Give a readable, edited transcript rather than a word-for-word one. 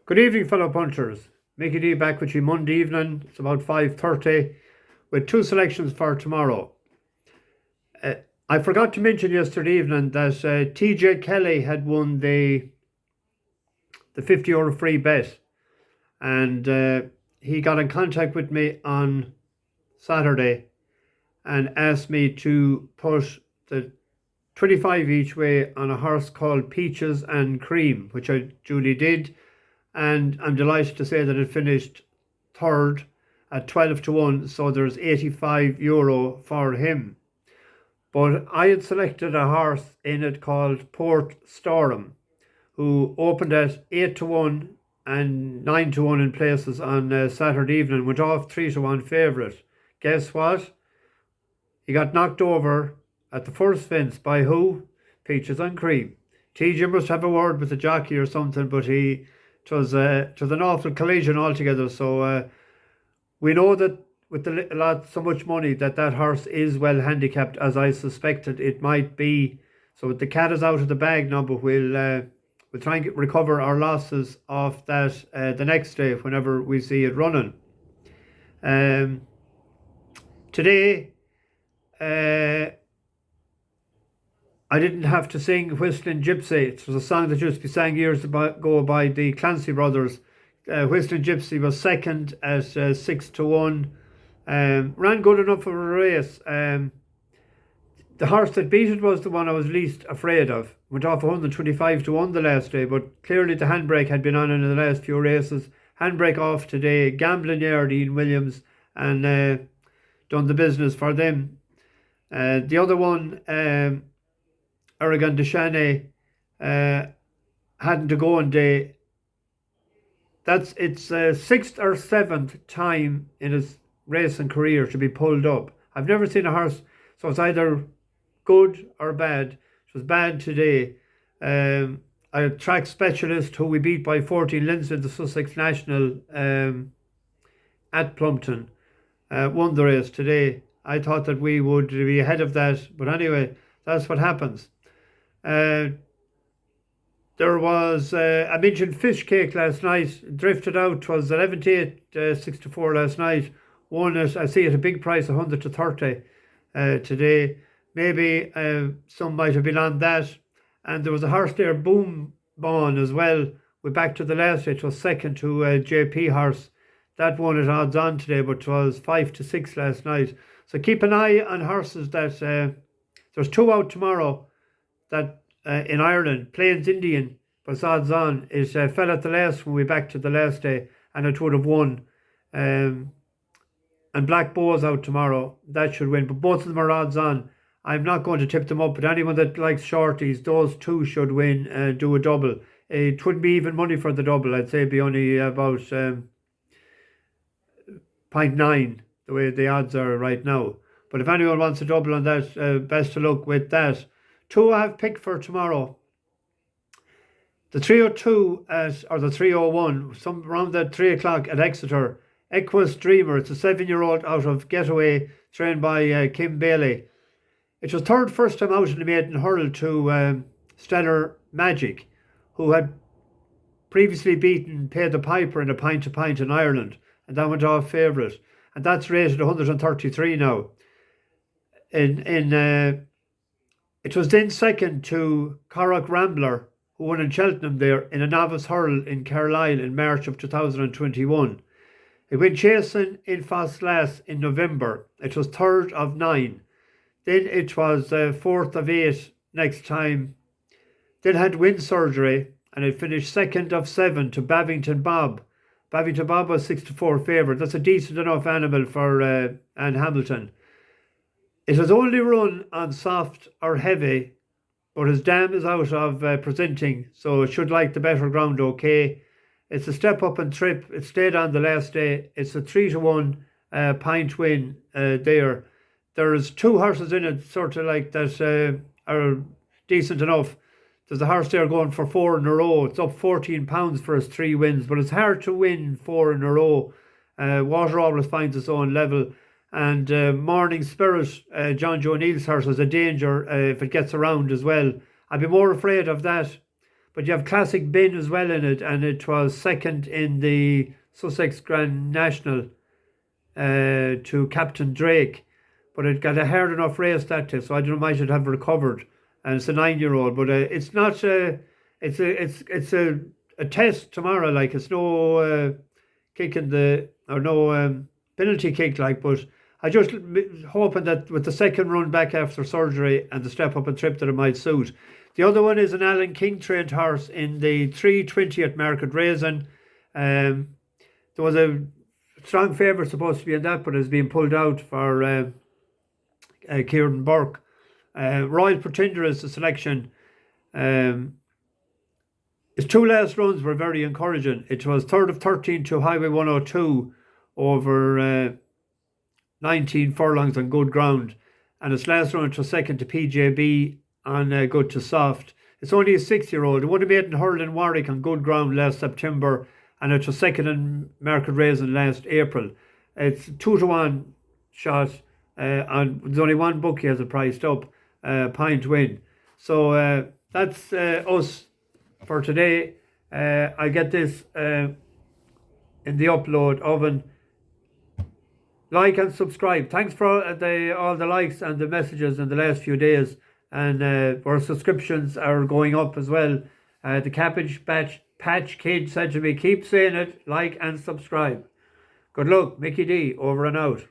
Good evening, fellow punters. Mickey D back with you Monday evening. It's about 5:30 with two selections for tomorrow. I forgot to mention yesterday evening that TJ Kelly had won the €50 free bet, and he got in contact with me on Saturday and asked me to put the 25 each way on a horse called Peaches and Cream, which I duly did. And I'm delighted to say that it finished third at 12 to 1, so there's €85 for him. But I had selected a horse in it called Port Storm, who opened at 8 to 1 and 9 to 1 in places on Saturday evening, went off 3 to 1 favourite. Guess what? He got knocked over at the first fence by who? Peaches and Cream. TJ must have a word with the jockey or something, but it was an awful collision altogether. So we know that with so much money that horse is well handicapped, as I suspected it might be. So the cat is out of the bag now, but we'll try and recover our losses off that the next day whenever we see it running. Today, I didn't have to sing Whistling Gypsy. It was a song that used to be sang years ago by the Clancy brothers. Whistling Gypsy was second at 6 to 1. Ran good enough for a race. The horse that beat it was the one I was least afraid of. Went off 125 to 1 the last day, but clearly the handbrake had been on in the last few races. Handbrake off today. Gambling Yard, Ian Williams, and done the business for them. The other one, Aragon Deshane, hadn't to go on day. That's its sixth or seventh time in his racing career to be pulled up. I've never seen a horse, so it's either good or bad. It was bad today. A track specialist who we beat by 14 lengths in the Sussex National at Plumpton won the race today. I thought that we would be ahead of that, but anyway, that's what happens. There was, I mentioned Fish Cake last night, drifted out. It was 11 to 8, 6 to 4 last night. Won it, I see at a big price, 100 to 30 today. Maybe some might have been on that. And there was a horse there, Boom Bon, as well. We're back to the last day. It was second to JP horse. That won at odds on today, but it was 5 to 6 last night. So keep an eye on horses that, there's two out tomorrow that in Ireland. Plains Indian, but it's odds on. It fell at the last when we back to the last day, and it would have won. And Black Bow's out tomorrow. That should win, but both of them are odds on. I'm not going to tip them up, but anyone that likes shorties, those two should win, do a double. It wouldn't be even money for the double. I'd say it'd be only about 0.9, the way the odds are right now. But if anyone wants a double on that, best of luck with that. Two I have picked for tomorrow. The 302 or the 301, some around at 3 o'clock at Exeter. Equus Dreamer. It's a 7-year-old out of Getaway, trained by Kim Bailey. It was third first time out in the maiden hurl to Stellar Magic, who had previously beaten Pay the Piper in a pint to pint in Ireland, and that went off favourite. And that's rated 133 now. It was then second to Corrock Rambler, who won in Cheltenham there in a novice hurl in Carlisle in March of 2021. It went chasing in Fastlass in November. It was third of 9. Then it was fourth of 8 next time. Then had wind surgery, and it finished second of 7 to Babington Bob. Babington Bob was 6 to 4 favourite. That's a decent enough animal for Anne Hamilton. It has only run on soft or heavy, but his dam is out of presenting, so it should like the better ground okay. It's a step up and trip. It stayed on the last day. It's a 3 to 1 pint win there. There's two horses in it, sort of like that, are decent enough. There's a horse there going for 4 in a row. It's up £14 for his 3 wins, but it's hard to win 4 in a row. Water always finds its own level. And Morning Spirit, John Joe Neal's horse, is a danger if it gets around as well. I'd be more afraid of that. But you have Classic Bin as well in it, and it was second in the Sussex Grand National to Captain Drake. But it got a hard enough race that day, so I don't know, might should have recovered. And it's a 9-year-old, but it's not it's a test tomorrow. Like, it's no kick in the, or no penalty kick, like. But I just hoping that with the second run back after surgery and the step up and trip, that it might suit. The other one is an Alan King trained horse in the 320 at Market Rasen. There was a strong favourite supposed to be in that, but it's been pulled out for Kieran Burke. Royal Pretender is the selection. His two last runs were very encouraging. It was third of 13 to Highway 102 over 19 furlongs on good ground, and its last run was second to PJB on good to soft. It's only a 6-year-old. It would have made in Hurling Warwick on good ground last September, and it was second in Market Rasen last April. It's 2-1 shot, and there's only one bookie has it priced up, Pint Win. So that's us for today. I get this in the upload oven. Like and subscribe. Thanks for all the likes and the messages in the last few days. And our subscriptions are going up as well. The Cabbage Patch Kid said to me, keep saying it, like and subscribe. Good luck, Mickey D, over and out.